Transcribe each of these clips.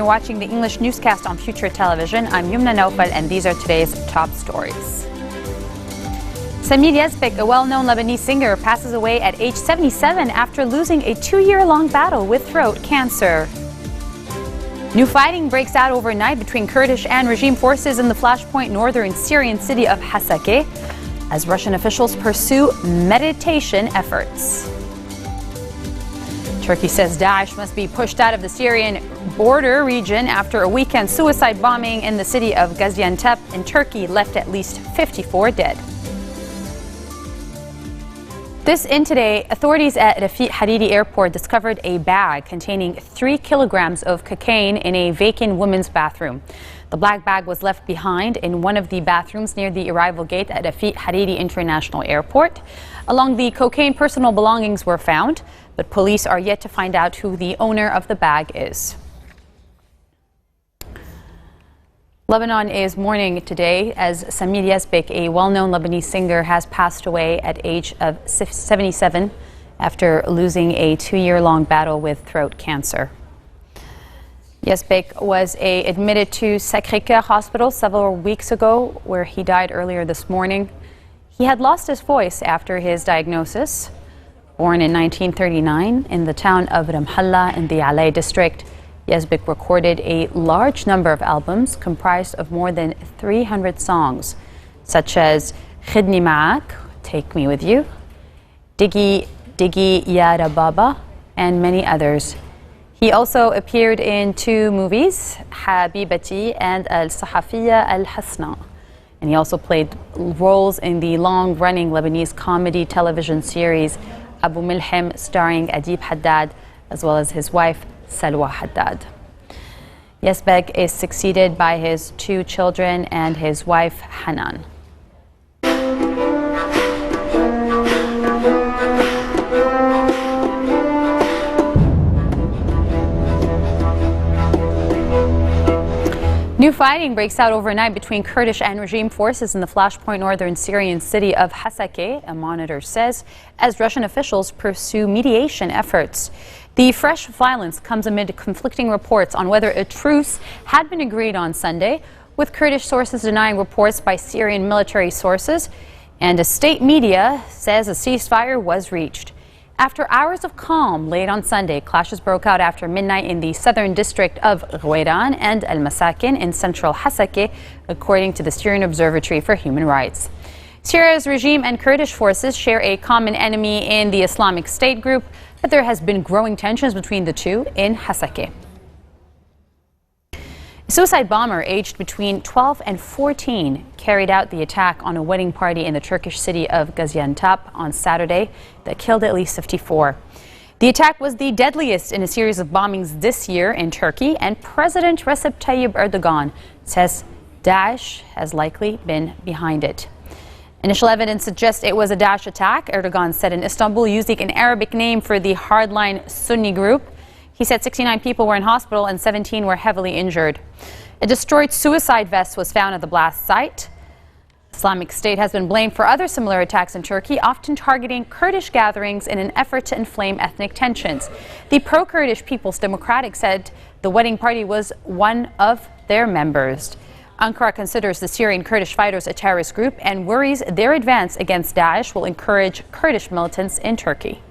You're watching the English newscast on Future Television. I'm Yumna Naufal, and these are today's top stories. Samir Yazbek, a well-known Lebanese singer, passes away at age 77 after losing a 2-year-long battle with throat cancer. New fighting breaks out overnight between Kurdish and regime forces in the flashpoint northern Syrian city of Hasakeh as Russian officials pursue meditation efforts. Turkey says Daesh must be pushed out of the Syrian border region after a weekend suicide bombing in the city of Gaziantep in Turkey left at least 54 dead. This in today, authorities at Rafik Hariri Airport discovered a bag containing 3 kilograms of cocaine in a vacant women's bathroom. The black bag was left behind in one of the bathrooms near the arrival gate at Rafik Hariri International Airport. Along the cocaine, personal belongings were found, but police are yet to find out who the owner of the bag is. Lebanon is mourning today as Samir Yazbek, a well-known Lebanese singer, has passed away at age of 77 after losing a 2-year-long battle with throat cancer. Yazbek was admitted to Sacré-Cœur Hospital several weeks ago, where he died earlier this morning. He had lost his voice after his diagnosis. Born in 1939 in the town of Ramhallah in the Alay district, Yazbek recorded a large number of albums comprised of more than 300 songs, such as Khidni Ma'ak, Take Me With You, Digi Digi Ya Rababa, and many others. He also appeared in 2 movies, Habibati and Al-Sahafiya Al-Hasna. And he also played roles in the long-running Lebanese comedy television series Abu Milham, starring Adib Haddad, as well as his wife Salwa Haddad. Yazbek is succeeded by his 2 children and his wife Hanan. New fighting breaks out overnight between Kurdish and regime forces in the flashpoint northern Syrian city of Hasakeh, a monitor says, as Russian officials pursue mediation efforts. The fresh violence comes amid conflicting reports on whether a truce had been agreed on Sunday, with Kurdish sources denying reports by Syrian military sources, and a state media says a ceasefire was reached. After hours of calm late on Sunday, clashes broke out after midnight in the southern district of Ghwairan and Al-Masakin in central Hasakeh, according to the Syrian Observatory for Human Rights. Syria's regime and Kurdish forces share a common enemy in the Islamic State group, but there has been growing tensions between the two in Hasakeh. A suicide bomber aged between 12 and 14 carried out the attack on a wedding party in the Turkish city of Gaziantep on Saturday that killed at least 54. The attack was the deadliest in a series of bombings this year in Turkey, and President Recep Tayyip Erdogan says Daesh has likely been behind it. Initial evidence suggests it was a Daesh attack, Erdogan said in Istanbul, using an Arabic name for the hardline Sunni group. He said 69 people were in hospital and 17 were heavily injured. A destroyed suicide vest was found at the blast site. Islamic State has been blamed for other similar attacks in Turkey, often targeting Kurdish gatherings in an effort to inflame ethnic tensions. The pro-Kurdish People's Democratic said the wedding party was one of their members. Ankara considers the Syrian Kurdish fighters a terrorist group and worries their advance against Daesh will encourage Kurdish militants in Turkey.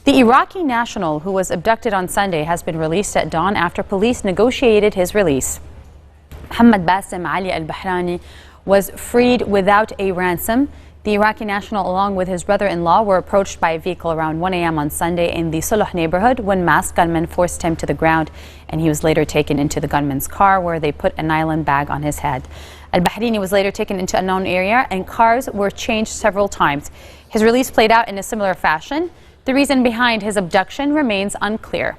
The Iraqi national who was abducted on Sunday has been released at dawn after police negotiated his release. Mohammed Bassem Ali al-Bahrani was freed without a ransom. The Iraqi national, along with his brother-in-law, were approached by a vehicle around 1 a.m. on Sunday in the Suluh neighborhood when masked gunmen forced him to the ground, and he was later taken into the gunman's car where they put a nylon bag on his head. Al-Bahraini was later taken into a known area and cars were changed several times. His release played out in a similar fashion. The reason behind his abduction remains unclear.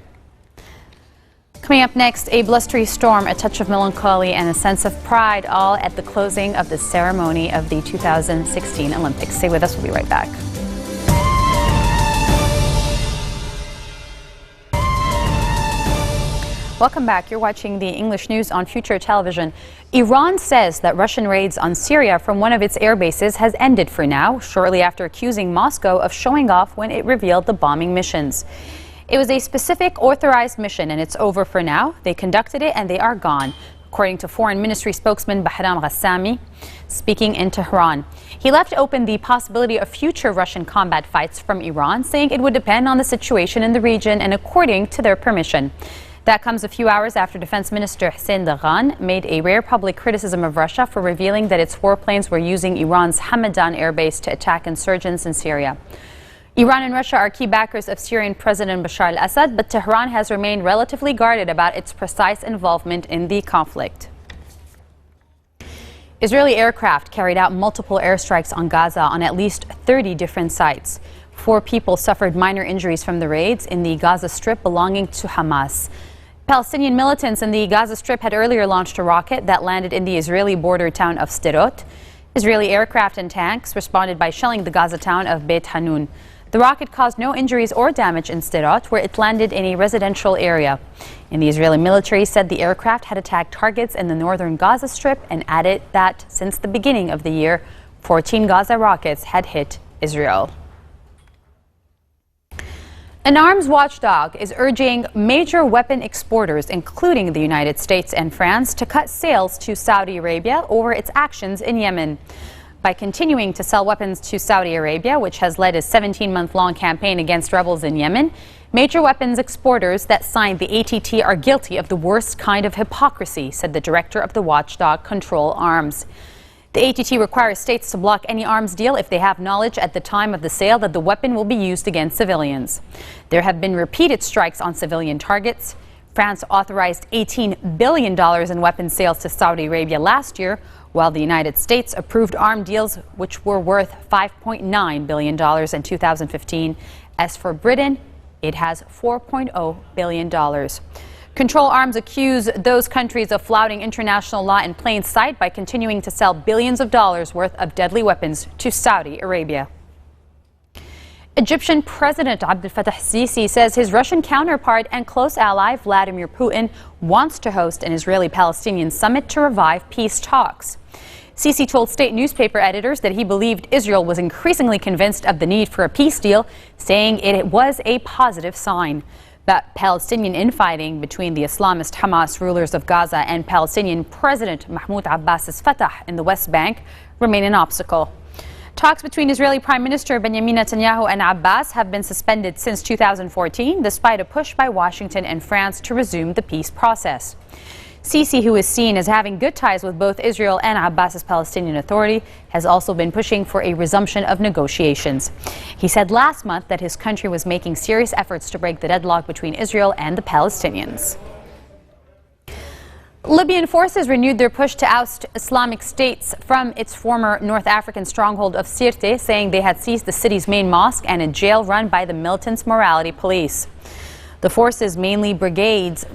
Coming up next, a blustery storm, a touch of melancholy, and a sense of pride, all at the closing of the ceremony of the 2016 Olympics. Stay with us, we'll be right back. Welcome back. You're watching the English news on Future Television. Iran says that Russian raids on Syria from one of its air bases has ended for now, shortly after accusing Moscow of showing off when it revealed the bombing missions. It was a specific authorized mission and it's over for now. They conducted it and they are gone, according to Foreign Ministry spokesman Bahram Ghassami, speaking in Tehran. He left open the possibility of future Russian combat fights from Iran, saying it would depend on the situation in the region and according to their permission. That comes a few hours after Defense Minister Hussein Daghan made a rare public criticism of Russia for revealing that its warplanes were using Iran's Hamadan airbase to attack insurgents in Syria. Iran and Russia are key backers of Syrian President Bashar al-Assad, but Tehran has remained relatively guarded about its precise involvement in the conflict. Israeli aircraft carried out multiple airstrikes on Gaza on at least 30 different sites. 4 people suffered minor injuries from the raids in the Gaza Strip belonging to Hamas. Palestinian militants in the Gaza Strip had earlier launched a rocket that landed in the Israeli border town of Sderot. Israeli aircraft and tanks responded by shelling the Gaza town of Beit Hanun. The rocket caused no injuries or damage in Sderot, where it landed in a residential area. And the Israeli military said the aircraft had attacked targets in the northern Gaza Strip and added that since the beginning of the year, 14 Gaza rockets had hit Israel. An arms watchdog is urging major weapon exporters, including the United States and France, to cut sales to Saudi Arabia over its actions in Yemen. By continuing to sell weapons to Saudi Arabia, which has led a 17-month-long campaign against rebels in Yemen, major weapons exporters that signed the ATT are guilty of the worst kind of hypocrisy, said the director of the watchdog, Control Arms. The ATT requires states to block any arms deal if they have knowledge at the time of the sale that the weapon will be used against civilians. There have been repeated strikes on civilian targets. France authorized $18 billion in weapons sales to Saudi Arabia last year, while the United States approved arms deals which were worth $5.9 billion in 2015. As for Britain, it has $4.0 billion. Control Arms accuse those countries of flouting international law in plain sight by continuing to sell billions of dollars worth of deadly weapons to Saudi Arabia. Egyptian President Abdel Fattah al-Sisi says his Russian counterpart and close ally Vladimir Putin wants to host an Israeli-Palestinian summit to revive peace talks. Sisi told state newspaper editors that he believed Israel was increasingly convinced of the need for a peace deal, saying it was a positive sign. But Palestinian infighting between the Islamist Hamas rulers of Gaza and Palestinian President Mahmoud Abbas's Fatah in the West Bank remain an obstacle. Talks between Israeli Prime Minister Benjamin Netanyahu and Abbas have been suspended since 2014, despite a push by Washington and France to resume the peace process. Sisi, who is seen as having good ties with both Israel and Abbas's Palestinian Authority, has also been pushing for a resumption of negotiations. He said last month that his country was making serious efforts to break the deadlock between Israel and the Palestinians. Libyan forces renewed their push to oust Islamic State from its former North African stronghold of Sirte, saying they had seized the city's main mosque and a jail run by the militants' morality police. The forces, mainly brigades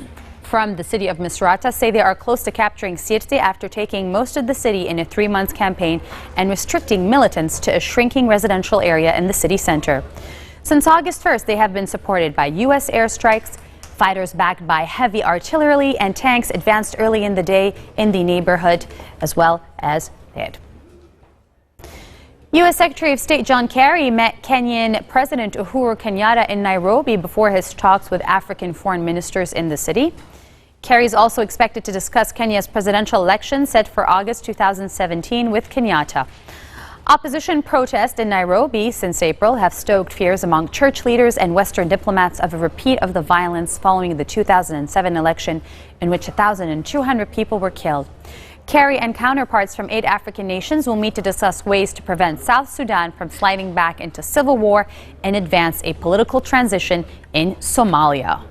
from the city of Misrata, say they are close to capturing Sirte after taking most of the city in a 3-month campaign and restricting militants to a shrinking residential area in the city center. Since August 1st, they have been supported by U.S. airstrikes. Fighters backed by heavy artillery and tanks advanced early in the day in the neighborhood, as well as aid. U.S. Secretary of State John Kerry met Kenyan President Uhuru Kenyatta in Nairobi before his talks with African foreign ministers in the city. Kerry is also expected to discuss Kenya's presidential election set for August 2017 with Kenyatta. Opposition protests in Nairobi since April have stoked fears among church leaders and Western diplomats of a repeat of the violence following the 2007 election, in which 1,200 people were killed. Kerry and counterparts from 8 African nations will meet to discuss ways to prevent South Sudan from sliding back into civil war and advance a political transition in Somalia.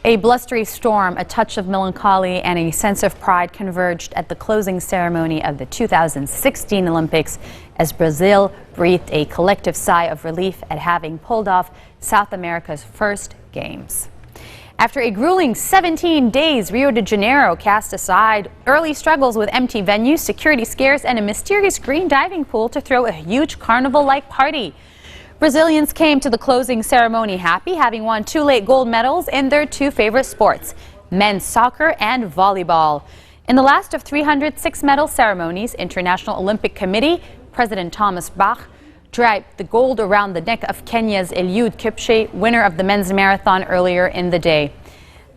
A blustery storm, a touch of melancholy, and a sense of pride converged at the closing ceremony of the 2016 Olympics as Brazil breathed a collective sigh of relief at having pulled off South America's first Games. After a grueling 17 days, Rio de Janeiro cast aside early struggles with empty venues, security scares, and a mysterious green diving pool to throw a huge carnival-like party. Brazilians came to the closing ceremony happy, having won 2 late gold medals in their 2 favorite sports, men's soccer and volleyball. In the last of 306 medal ceremonies, International Olympic Committee President Thomas Bach draped the gold around the neck of Kenya's Eliud Kipchoge, winner of the men's marathon earlier in the day.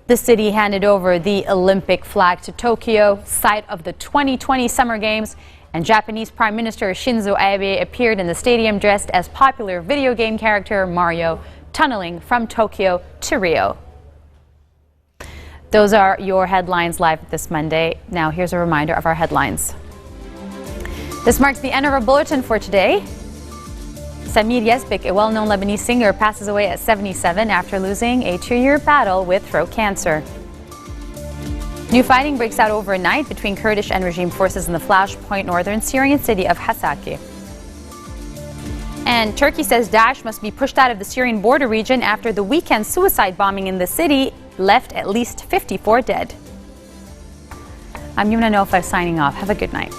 The city handed over the Olympic flag to Tokyo, site of the 2020 Summer Games, and Japanese Prime Minister Shinzo Abe appeared in the stadium dressed as popular video game character Mario, tunneling from Tokyo to Rio. Those are your headlines live this Monday. Now here's a reminder of our headlines. This marks the end of our bulletin for today. Samir Yazbek, a well-known Lebanese singer, passes away at 77 after losing a 2-year battle with throat cancer. New fighting breaks out overnight between Kurdish and regime forces in the flashpoint northern Syrian city of Hasaki. And Turkey says Daesh must be pushed out of the Syrian border region after the weekend suicide bombing in the city left at least 54 dead. I'm Yumna Nofa signing off. Have a good night.